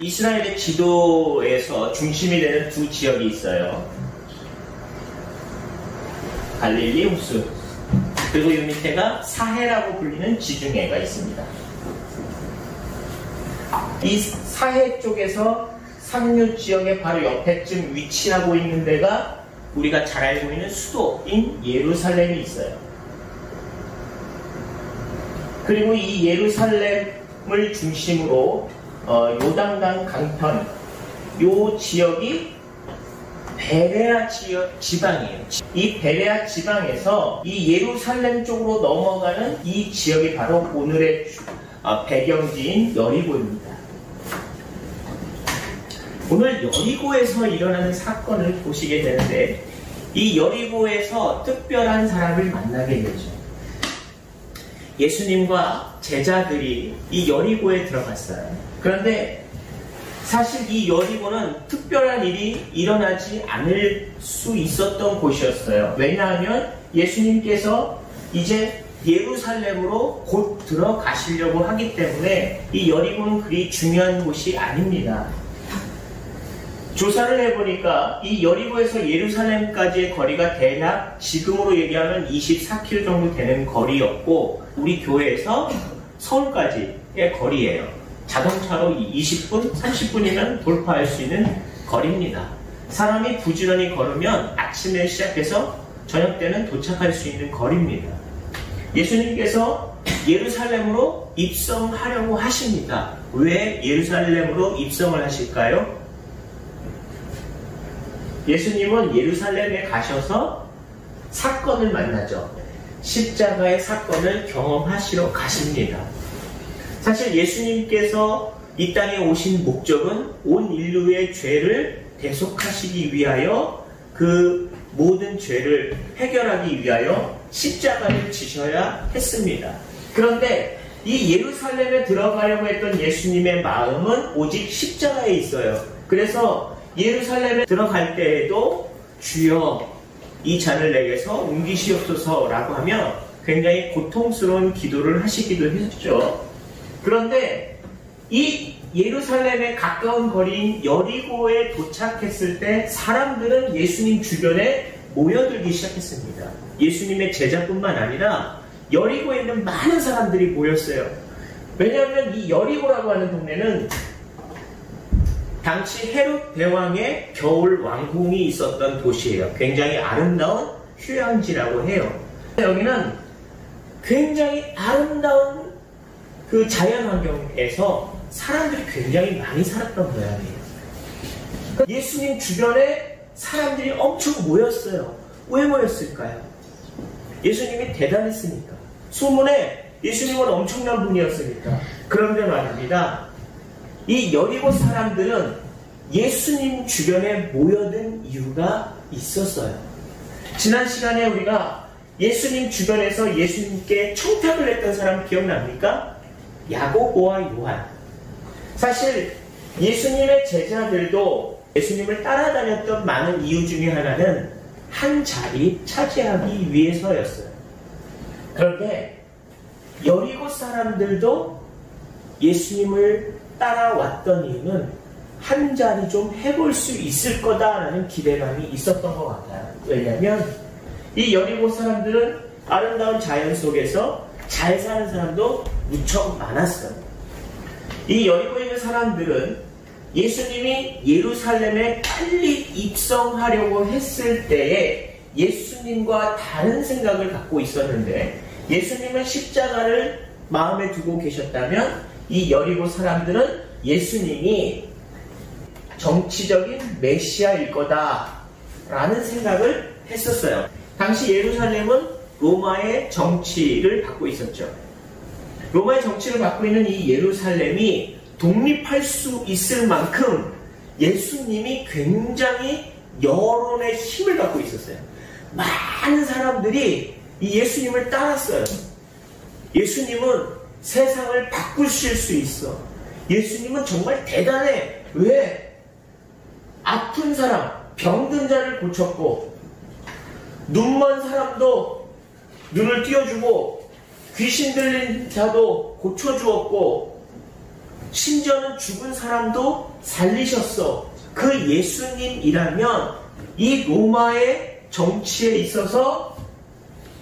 이스라엘의 지도에서 중심이 되는 두 지역이 있어요. 갈릴리, 호수. 그리고 이 밑에가 사해라고 불리는 지중해가 있습니다. 이 사해 쪽에서 상류 지역의 바로 옆에쯤 위치하고 있는 데가 우리가 잘 알고 있는 수도인 예루살렘이 있어요. 그리고 이 예루살렘을 중심으로 요단강 강편 요 지역이 베레아 지방이에요. 이 베레아 지방에서 이 예루살렘 쪽으로 넘어가는 이 지역이 바로 오늘의 배경지인 여리고입니다. 오늘 여리고에서 일어나는 사건을 보시게 되는데 이 여리고에서 특별한 사람을 만나게 되죠. 예수님과 제자들이 이 여리고에 들어갔어요. 그런데 사실 이 여리고는 특별한 일이 일어나지 않을 수 있었던 곳이었어요. 왜냐하면 예수님께서 이제 예루살렘으로 곧 들어가시려고 하기 때문에 이 여리고는 그리 중요한 곳이 아닙니다. 조사를 해보니까 이 여리고에서 예루살렘까지의 거리가 대략 지금으로 얘기하면 24km 정도 되는 거리였고 우리 교회에서 서울까지의 거리예요. 자동차로 20분, 30분이면 돌파할 수 있는 거리입니다. 사람이 부지런히 걸으면 아침에 시작해서 저녁 때는 도착할 수 있는 거리입니다. 예수님께서 예루살렘으로 입성하려고 하십니다. 왜 예루살렘으로 입성을 하실까요? 예수님은 예루살렘에 가셔서 사건을 만나죠. 십자가의 사건을 경험하시러 가십니다. 사실 예수님께서 이 땅에 오신 목적은 온 인류의 죄를 대속하시기 위하여 그 모든 죄를 해결하기 위하여 십자가를 지셔야 했습니다. 그런데 이 예루살렘에 들어가려고 했던 예수님의 마음은 오직 십자가에 있어요. 그래서 예루살렘에 들어갈 때에도 주여 이 잔을 내게서 옮기시옵소서라고 하며 굉장히 고통스러운 기도를 하시기도 했죠. 그런데 이 예루살렘에 가까운 거리인 여리고에 도착했을 때 사람들은 예수님 주변에 모여들기 시작했습니다. 예수님의 제자뿐만 아니라 여리고에 있는 많은 사람들이 모였어요. 왜냐하면 이 여리고라고 하는 동네는 당시 헤롯 대왕의 겨울 왕궁이 있었던 도시예요. 굉장히 아름다운 휴양지라고 해요. 여기는 굉장히 아름다운 그 자연 환경에서 사람들이 굉장히 많이 살았던 모양이에요. 예수님 주변에 사람들이 엄청 모였어요. 왜 모였을까요? 예수님이 대단했으니까. 소문에 예수님은 엄청난 분이었으니까. 그런데 말입니다. 이 여리고 사람들은 예수님 주변에 모여든 이유가 있었어요. 지난 시간에 우리가 예수님 주변에서 예수님께 청탁을 했던 사람 기억납니까? 야고보와 요한. 사실 예수님의 제자들도 예수님을 따라다녔던 많은 이유 중에 하나는 한 자리 차지하기 위해서였어요. 그런데 여리고 사람들도 예수님을 따라왔던 이유는 한 자리 좀 해볼 수 있을 거다라는 기대감이 있었던 것 같아요. 왜냐하면 이 여리고 사람들은 아름다운 자연 속에서 잘 사는 사람도 무척 많았어요. 이 여리고에 있는 사람들은 예수님이 예루살렘에 빨리 입성하려고 했을 때에 예수님과 다른 생각을 갖고 있었는데 예수님은 십자가를 마음에 두고 계셨다면 이 여리고 사람들은 예수님이 정치적인 메시아일 거다라는 생각을 했었어요. 당시 예루살렘은 로마의 정치를 받고 있었죠. 로마의 정치를 받고 있는 이 예루살렘이 독립할 수 있을 만큼 예수님이 굉장히 여론의 힘을 갖고 있었어요. 많은 사람들이 이 예수님을 따랐어요. 예수님은 세상을 바꾸실 수 있어. 예수님은 정말 대단해. 왜? 아픈 사람, 병든 자를 고쳤고 눈먼 사람도 눈을 띄워주고 귀신 들린 자도 고쳐주었고 심지어는 죽은 사람도 살리셨어. 그 예수님이라면 이 로마의 정치에 있어서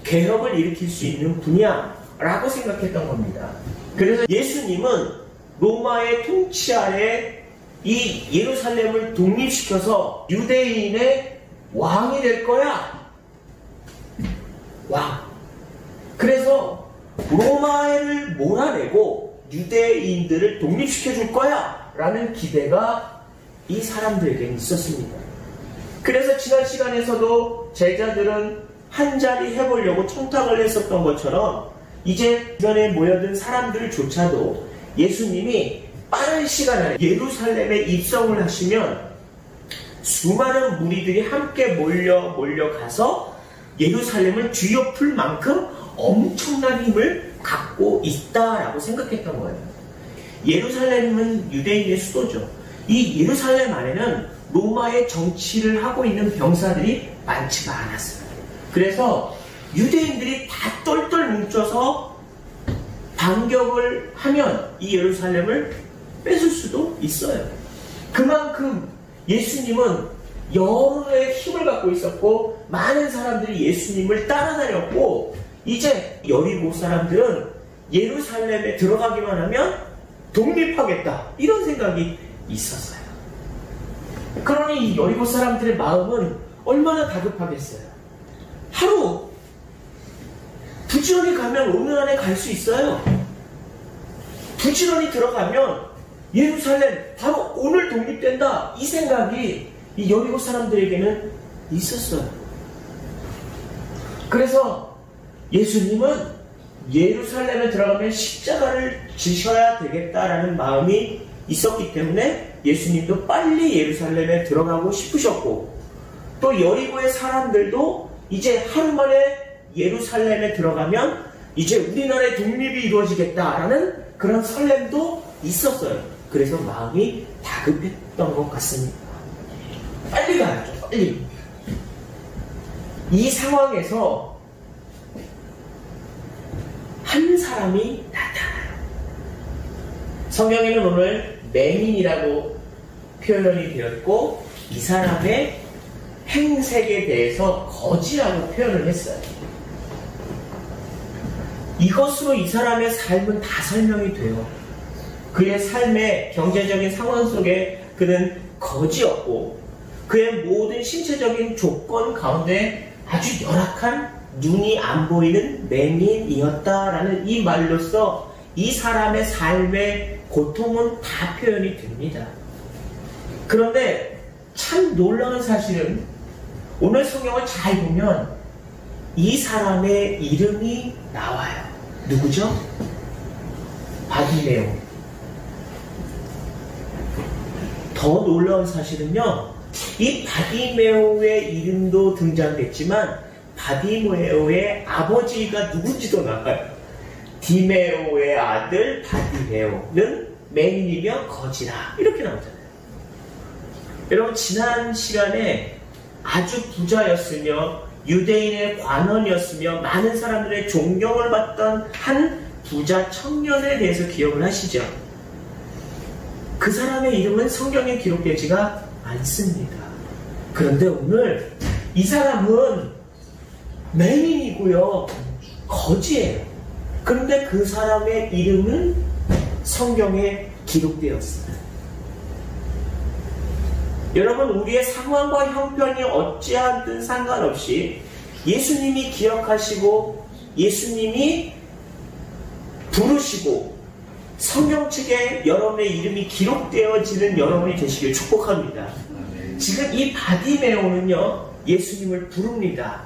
개혁을 일으킬 수 있는 분이야 라고 생각했던 겁니다. 그래서 예수님은 로마의 통치 아래 이 예루살렘을 독립시켜서 유대인의 왕이 될 거야. 왕. 그래서 로마를 몰아내고 유대인들을 독립시켜 줄 거야 라는 기대가 이 사람들에게 있었습니다. 그래서 지난 시간에서도 제자들은 한자리 해보려고 청탁을 했었던 것처럼 이제 주변에 모여든 사람들조차도 예수님이 빠른 시간 안에 예루살렘에 입성을 하시면 수많은 무리들이 함께 몰려가서 예루살렘을 뒤엎을 만큼 엄청난 힘을 갖고 있다라고 생각했던 거예요. 예루살렘은 유대인의 수도죠. 이 예루살렘 안에는 로마의 정치를 하고 있는 병사들이 많지가 않았어요. 그래서 유대인들이 다 똘똘 뭉쳐서 반격을 하면 이 예루살렘을 뺏을 수도 있어요. 그만큼 예수님은 여러의 힘을 갖고 있었고 많은 사람들이 예수님을 따라다녔고 이제 여리고 사람들은 예루살렘에 들어가기만 하면 독립하겠다 이런 생각이 있었어요. 그러니 이 여리고 사람들의 마음은 얼마나 다급하겠어요. 하루 부지런히 가면 오늘 안에 갈 수 있어요. 부지런히 들어가면 예루살렘 바로 오늘 독립된다 이 생각이 이 여리고 사람들에게는 있었어요. 그래서 예수님은 예루살렘에 들어가면 십자가를 지셔야 되겠다라는 마음이 있었기 때문에 예수님도 빨리 예루살렘에 들어가고 싶으셨고 또 여리고의 사람들도 이제 하루 만에 예루살렘에 들어가면 이제 우리나라의 독립이 이루어지겠다라는 그런 설렘도 있었어요. 그래서 마음이 다급했던 것 같습니다. 빨리 가야죠, 빨리. 이 상황에서 한 사람이 나타나요. 성경에는 오늘 맹인이라고 표현이 되었고 이 사람의 행색에 대해서 거지라고 표현을 했어요. 이것으로 이 사람의 삶은 다 설명이 돼요. 그의 삶의 경제적인 상황 속에 그는 거지였고 그의 모든 신체적인 조건 가운데 아주 열악한 눈이 안 보이는 맹인이었다라는 이 말로써 이 사람의 삶의 고통은 다 표현이 됩니다. 그런데 참 놀라운 사실은 오늘 성경을 잘 보면 이 사람의 이름이 나와요. 누구죠? 바디메오. 더 놀라운 사실은요, 이 바디메오의 이름도 등장했지만 바디메오의 아버지가 누군지도 나와요. 디메오의 아들 바디메오는 맹인이며 거지라 이렇게 나오잖아요. 여러분 지난 시간에 아주 부자였으며 유대인의 관원이었으며 많은 사람들의 존경을 받던 한 부자 청년에 대해서 기억을 하시죠? 그 사람의 이름은 성경에 기록되지가 않습니다. 그런데 오늘 이 사람은 맹인이고요, 거지예요. 그런데 그 사람의 이름은 성경에 기록되었어요. 여러분, 우리의 상황과 형편이 어찌하든 상관없이 예수님이 기억하시고 예수님이 부르시고 성경책에 여러분의 이름이 기록되어지는 여러분이 되시길 축복합니다. 지금 이 바디메오는요, 예수님을 부릅니다.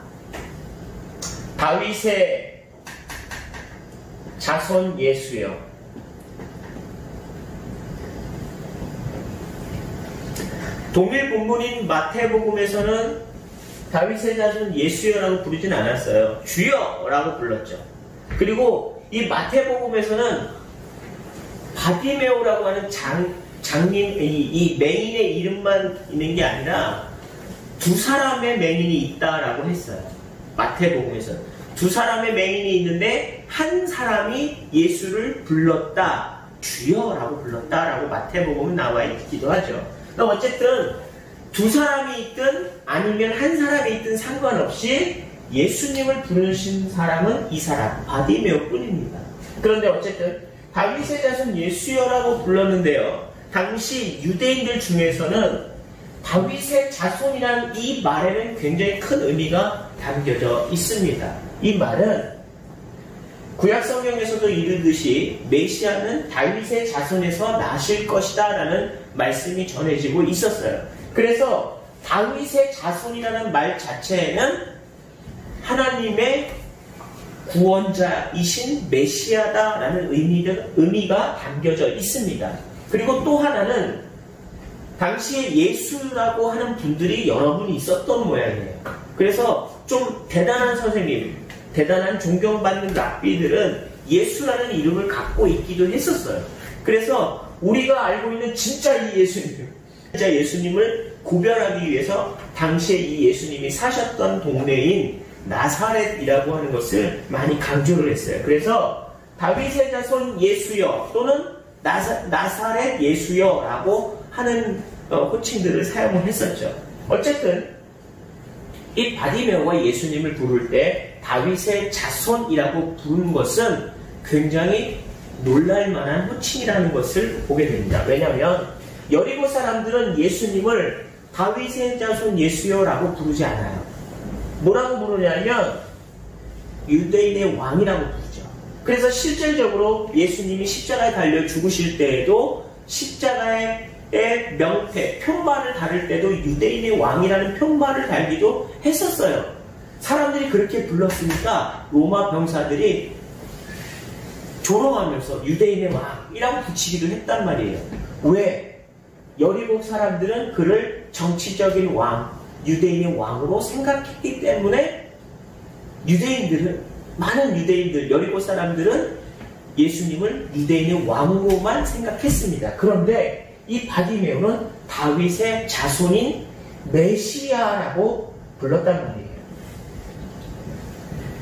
다윗의 자손 예수여. 동일 본문인 마태복음에서는 다윗의 자손 예수여라고 부르진 않았어요. 주여라고 불렀죠. 그리고 이 마태복음에서는 바디메오라고 하는 장님, 이 맹인의 이름만 있는 게 아니라 두 사람의 맹인이 있다라고 했어요. 마태복음에서는 두 사람의 맹인이 있는데 한 사람이 예수를 불렀다. 주여라고 불렀다라고 마태복음은 나와 있기도 하죠. 어쨌든 두 사람이 있든 아니면 한 사람이 있든 상관없이 예수님을 부르신 사람은 이 사람 바디메오뿐입니다. 그런데 어쨌든 다윗의 자손 예수여라고 불렀는데요. 당시 유대인들 중에서는 다윗의 자손이라는 이 말에는 굉장히 큰 의미가 담겨져 있습니다. 이 말은 구약 성경에서도 이르듯이 메시아는 다윗의 자손에서 나실 것이다 라는 말씀이 전해지고 있었어요. 그래서 다윗의 자손이라는 말 자체에는 하나님의 구원자이신 메시아다라는 의미가 담겨져 있습니다. 그리고 또 하나는 당시에 예수라고 하는 분들이 여러 분 있었던 모양이에요. 그래서 좀 대단한 선생님, 대단한 존경받는 랍비들은 예수라는 이름을 갖고 있기도 했었어요. 그래서 우리가 알고 있는 진짜 이 예수님, 진짜 예수님을 구별하기 위해서 당시에 이 예수님이 사셨던 동네인 나사렛이라고 하는 것을 많이 강조를 했어요. 그래서 다윗의 자손 예수여 또는 나사렛 예수여라고 하는 호칭들을 사용을 했었죠. 어쨌든 이 바디메오가 예수님을 부를 때 다윗의 자손이라고 부른 것은 굉장히 놀랄만한 호칭이라는 것을 보게 됩니다. 왜냐하면 여리고 사람들은 예수님을 다윗의 자손 예수여라고 부르지 않아요. 뭐라고 부르냐면 유대인의 왕이라고 부르죠. 그래서 실질적으로 예수님이 십자가에 달려 죽으실 때에도 십자가의 명패, 표말을 달을 때도 유대인의 왕이라는 표말을 달기도 했었어요. 사람들이 그렇게 불렀으니까 로마 병사들이 조롱하면서 유대인의 왕이라고 붙이기도 했단 말이에요. 왜? 여리고 사람들은 그를 정치적인 왕, 유대인의 왕으로 생각했기 때문에 많은 유대인들, 여리고 사람들은 예수님을 유대인의 왕으로만 생각했습니다. 그런데 이 바디메오는 다윗의 자손인 메시아라고 불렀단 말이에요.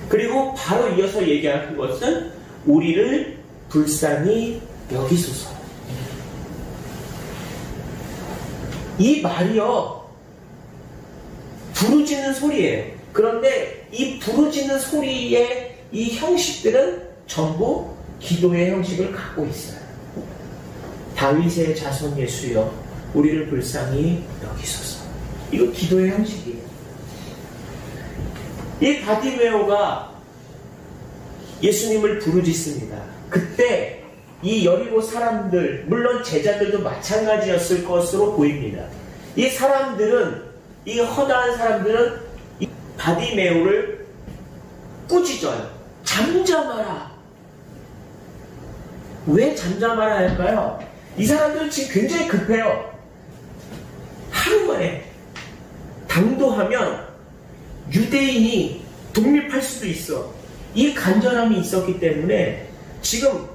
그리고 바로 이어서 얘기하는 것은 우리를 불쌍히 여기소서. 이 말이요, 부르짖는 소리예요. 그런데 이 부르짖는 소리의 이 형식들은 전부 기도의 형식을 갖고 있어요. 다윗의 자손 예수여, 우리를 불쌍히 여기소서. 이거 기도의 형식이에요. 이 바디메오가 예수님을 부르짖습니다. 그때 이 여리고 사람들, 물론 제자들도 마찬가지였을 것으로 보입니다. 이 사람들은, 이 허다한 사람들은 이 바디메오를 꾸짖어요. 잠잠하라. 왜 잠잠하라 할까요? 이 사람들은 지금 굉장히 급해요. 하루 만에 당도하면 유대인이 독립할 수도 있어. 이 간절함이 있었기 때문에 지금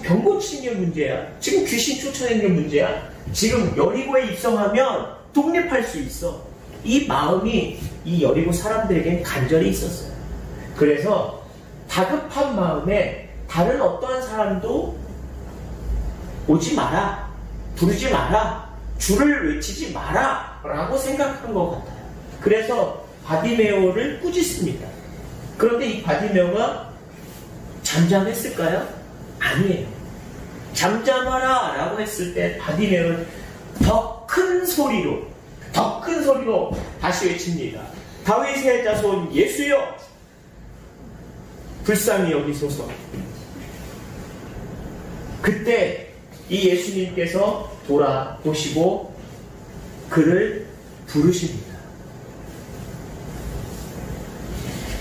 병 고치는 게 문제야. 지금 귀신 쫓아내는 게 문제야. 지금 여리고에 입성하면 독립할 수 있어. 이 마음이 이 여리고 사람들에겐 간절히 있었어요. 그래서 다급한 마음에 다른 어떠한 사람도 오지 마라, 부르지 마라, 주를 외치지 마라 라고 생각한 것 같아요. 그래서 바디메오를 꾸짖습니다. 그런데 이 바디메오가 잠잠했을까요? 아니에요. 잠잠하라 라고 했을 때 바디메오는 더 큰 소리로 다시 외칩니다. 다윗의 자손 예수여, 불쌍히 여기소서. 그때 이 예수님께서 돌아보시고 그를 부르십니다.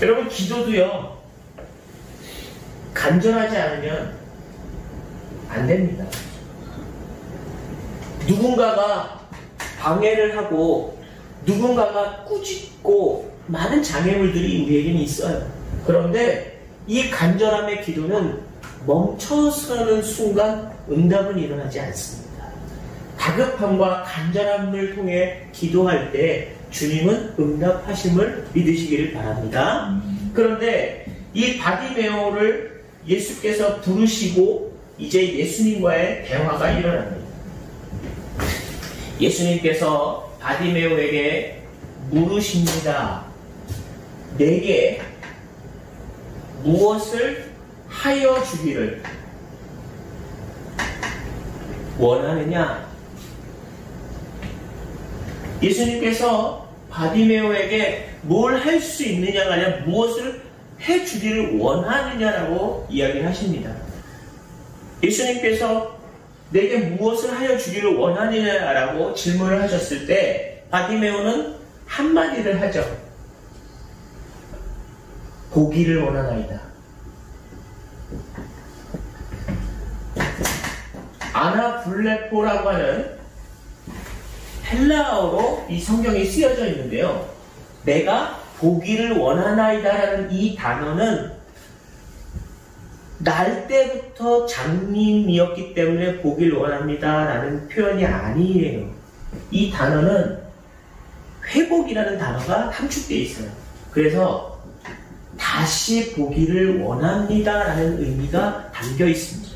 여러분, 기도도요, 간절하지 않으면 안 됩니다. 누군가가 방해를 하고 누군가가 꾸짖고 많은 장애물들이 우리에게는 있어요. 그런데 이 간절함의 기도는 멈춰서는 순간 응답은 일어나지 않습니다. 다급함과 간절함을 통해 기도할 때 주님은 응답하심을 믿으시기를 바랍니다. 그런데 이 바디메오를 예수께서 부르시고 이제 예수님과의 대화가 일어납니다. 예수님께서 바디메오에게 물으십니다. 내게 무엇을 하여 주기를 원하느냐? 예수님께서 바디메오에게 뭘 할 수 있느냐가 아니라 무엇을 해주기를 원하느냐라고 이야기를 하십니다. 예수님께서 내게 무엇을 하여 주기를 원하느냐라고 질문을 하셨을 때 바디메오는 한마디를 하죠. 보기를 원하나이다. 아나블레포라고 하는 헬라어로 이 성경이 쓰여져 있는데요. 내가 보기를 원하나이다라는 이 단어는 날 때부터 장님이었기 때문에 보기를 원합니다라는 표현이 아니에요. 이 단어는 회복이라는 단어가 함축되어 있어요. 그래서 다시 보기를 원합니다라는 의미가 담겨 있습니다.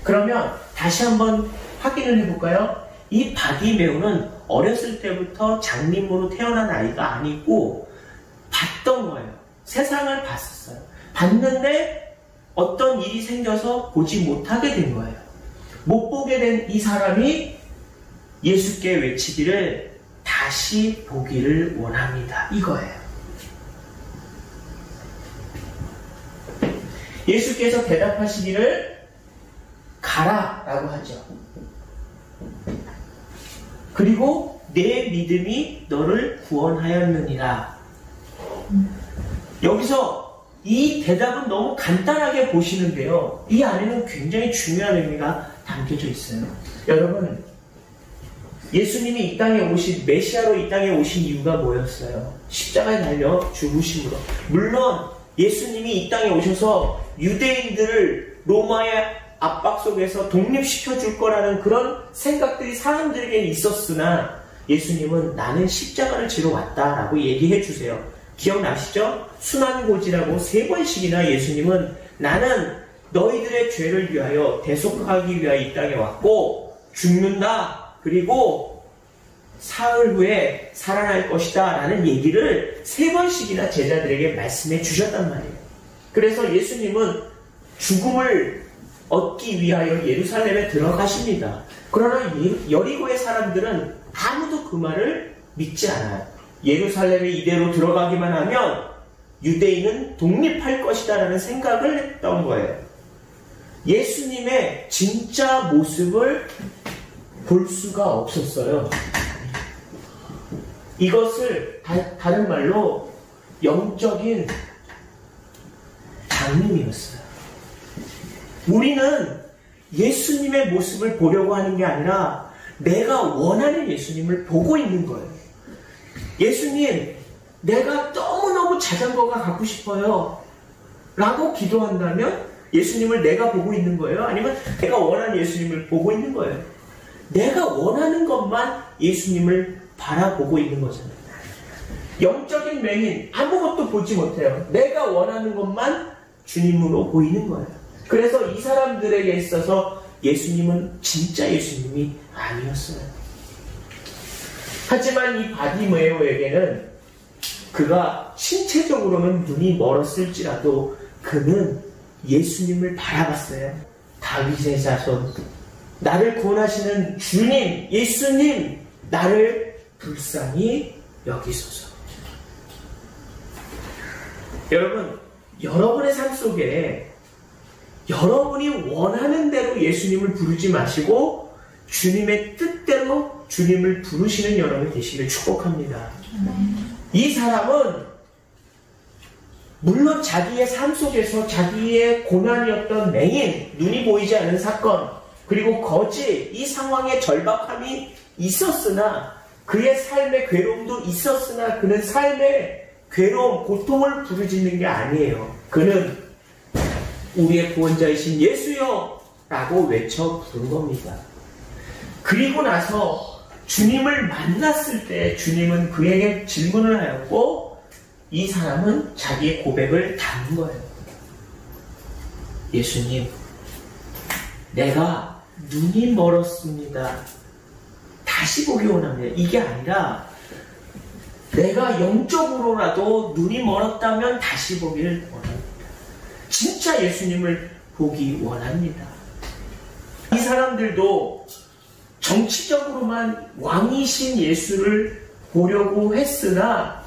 그러면 다시 한번 확인을 해볼까요? 이 바디메오는 어렸을 때부터 장님으로 태어난 아이가 아니고 봤던 거예요. 세상을 봤었어요. 봤는데 어떤 일이 생겨서 보지 못하게 된 거예요. 못 보게 된 이 사람이 예수께 외치기를 다시 보기를 원합니다. 이거예요. 예수께서 대답하시기를 가라 라고 하죠. 그리고 내 믿음이 너를 구원하였느니라. 여기서 이 대답은 너무 간단하게 보시는데요. 이 안에는 굉장히 중요한 의미가 담겨져 있어요. 여러분, 예수님이 이 땅에 오신, 메시아로 이 땅에 오신 이유가 뭐였어요? 십자가에 달려 죽으심으로. 물론 예수님이 이 땅에 오셔서 유대인들을 로마의 압박 속에서 독립시켜 줄 거라는 그런 생각들이 사람들에게 있었으나 예수님은 나는 십자가를 지러 왔다라고 얘기해 주세요. 기억나시죠? 순환고지라고 3번씩이나 예수님은 나는 너희들의 죄를 위하여 대속하기 위하여 이 땅에 왔고 죽는다. 그리고 사흘 후에 살아날 것이다 라는 얘기를 3번씩이나 제자들에게 말씀해 주셨단 말이에요. 그래서 예수님은 죽음을 얻기 위하여 예루살렘에 들어가십니다. 그러나 여리고의 사람들은 아무도 그 말을 믿지 않아요. 예루살렘에 이대로 들어가기만 하면 유대인은 독립할 것이다 라는 생각을 했던 거예요. 예수님의 진짜 모습을 볼 수가 없었어요. 이것을 다른 말로 영적인 장님이었어요. 우리는 예수님의 모습을 보려고 하는 게 아니라 내가 원하는 예수님을 보고 있는 거예요. 예수님, 내가 너무너무 자전거가 갖고 싶어요 라고 기도한다면 예수님을 내가 보고 있는 거예요? 아니면 내가 원하는 예수님을 보고 있는 거예요? 내가 원하는 것만 예수님을 바라보고 있는 거잖아요. 영적인 맹인 아무것도 보지 못해요. 내가 원하는 것만 주님으로 보이는 거예요. 그래서 이 사람들에게 있어서 예수님은 진짜 예수님이 아니었어요. 하지만 이 바디메오에게는 그가 신체적으로는 눈이 멀었을지라도 그는 예수님을 바라봤어요. 다윗의 자손, 나를 구원하시는 주님, 예수님, 나를 불쌍히 여기소서. 여러분, 여러분의 삶 속에 여러분이 원하는 대로 예수님을 부르지 마시고 주님의 뜻대로 주님을 부르시는 여러분이 되시길 축복합니다. 이 사람은 물론 자기의 삶 속에서 자기의 고난이었던 맹인, 눈이 보이지 않는 사건, 그리고 거지, 이 상황의 절박함이 있었으나 그의 삶의 괴로움도 있었으나 그는 삶의 괴로움, 고통을 부르짖는 게 아니에요. 그는 우리의 구원자이신 예수여 라고 외쳐 부른 겁니다. 그리고 나서 주님을 만났을 때 주님은 그에게 질문을 하였고 이 사람은 자기의 고백을 담은 거예요. 예수님, 내가 눈이 멀었습니다. 다시 보기 원합니다. 이게 아니라 내가 영적으로라도 눈이 멀었다면 다시 보기를 원합니다. 진짜 예수님을 보기 원합니다. 이 사람들도 정치적으로만 왕이신 예수를 보려고 했으나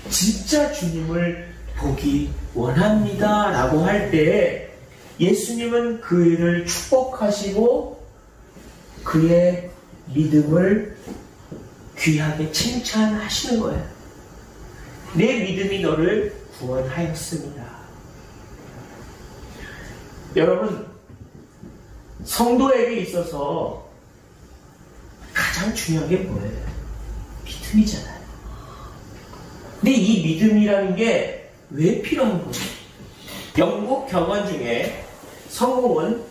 진짜 주님을 보기 원합니다 라고 할 때 예수님은 그를 축복하시고 그의 믿음을 귀하게 칭찬하시는 거예요. 내 믿음이 너를 구원하였습니다. 여러분, 성도에게 있어서 가장 중요한 게 뭐예요? 믿음이잖아요. 근데 이 믿음이라는 게 왜 필요한 거예요? 영국 격언 중에 성공은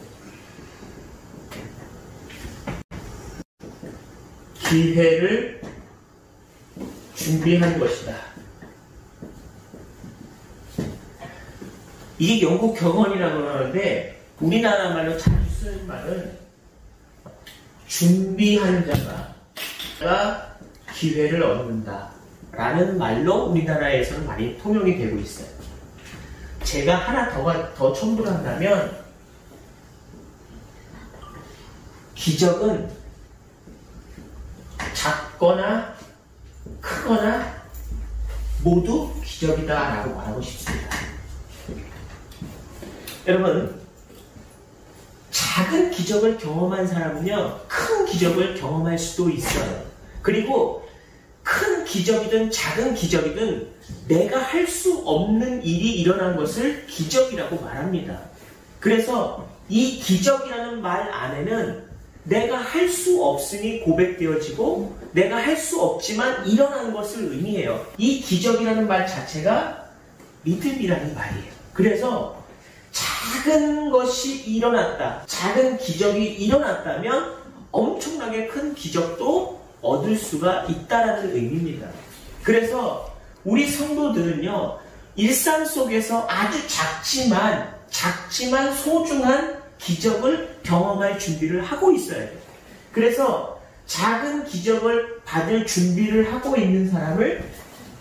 기회를 준비한 것이다. 이게 영국 격언이라고 하는데 우리나라 말로 자주 쓰는 말은 준비한 자가 기회를 얻는다 라는 말로 우리나라에서는 많이 통용이 되고 있어요. 제가 하나 더 첨부를 한다면 기적은 작거나 크거나 모두 기적이다 라고 말하고 싶습니다. 여러분, 작은 기적을 경험한 사람은요 큰 기적을 경험할 수도 있어요. 그리고 큰 기적이든 작은 기적이든 내가 할 수 없는 일이 일어난 것을 기적이라고 말합니다. 그래서 이 기적이라는 말 안에는 내가 할 수 없으니 고백되어지고 내가 할 수 없지만 일어난 것을 의미해요. 이 기적이라는 말 자체가 믿음이라는 말이에요. 그래서 작은 것이 일어났다, 작은 기적이 일어났다면 엄청나게 큰 기적도 얻을 수가 있다라는 의미입니다. 그래서 우리 성도들은요 일상 속에서 아주 작지만 소중한 기적을 경험할 준비를 하고 있어야 돼요. 그래서 작은 기적을 받을 준비를 하고 있는 사람을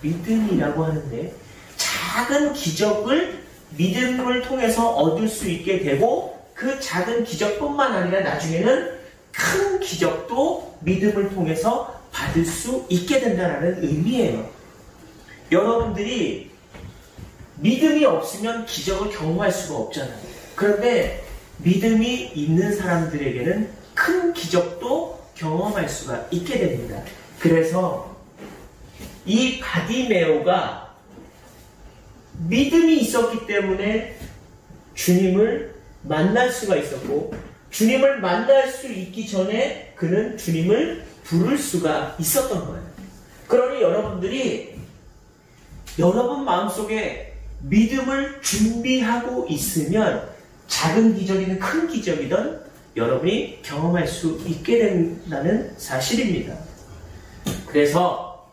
믿음이라고 하는데, 작은 기적을 믿음을 통해서 얻을 수 있게 되고 그 작은 기적뿐만 아니라 나중에는 큰 기적도 믿음을 통해서 받을 수 있게 된다는 의미예요. 여러분들이 믿음이 없으면 기적을 경험할 수가 없잖아요. 그런데 믿음이 있는 사람들에게는 큰 기적도 경험할 수가 있게 됩니다. 그래서 이 바디메오가 믿음이 있었기 때문에 주님을 만날 수가 있었고, 주님을 만날 수 있기 전에 그는 주님을 부를 수가 있었던 거예요. 그러니 여러분들이 여러분 마음속에 믿음을 준비하고 있으면 작은 기적이든 큰 기적이든 여러분이 경험할 수 있게 된다는 사실입니다. 그래서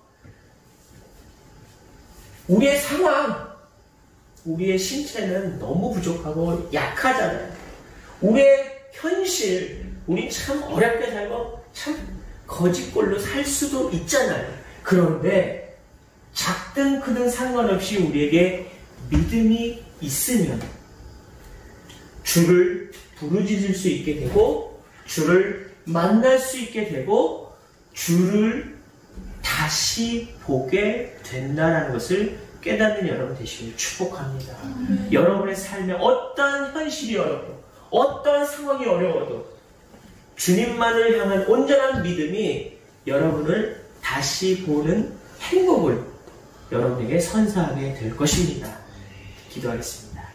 우리의 상황, 우리의 신체는 너무 부족하고 약하잖아요. 우리의 현실, 우리 참 어렵게 살고 참 거짓골로 살 수도 있잖아요. 그런데 작든 크든 상관없이 우리에게 믿음이 있으면 주를 부르짖을 수 있게 되고, 주를 만날 수 있게 되고, 주를 다시 보게 된다는 것을 깨닫는 여러분 되시길 축복합니다. 여러분의 삶에 어떠한 현실이 어렵고 어떠한 상황이 어려워도 주님만을 향한 온전한 믿음이 여러분을 다시 보는 행복을 여러분에게 선사하게 될 것입니다. 기도하겠습니다.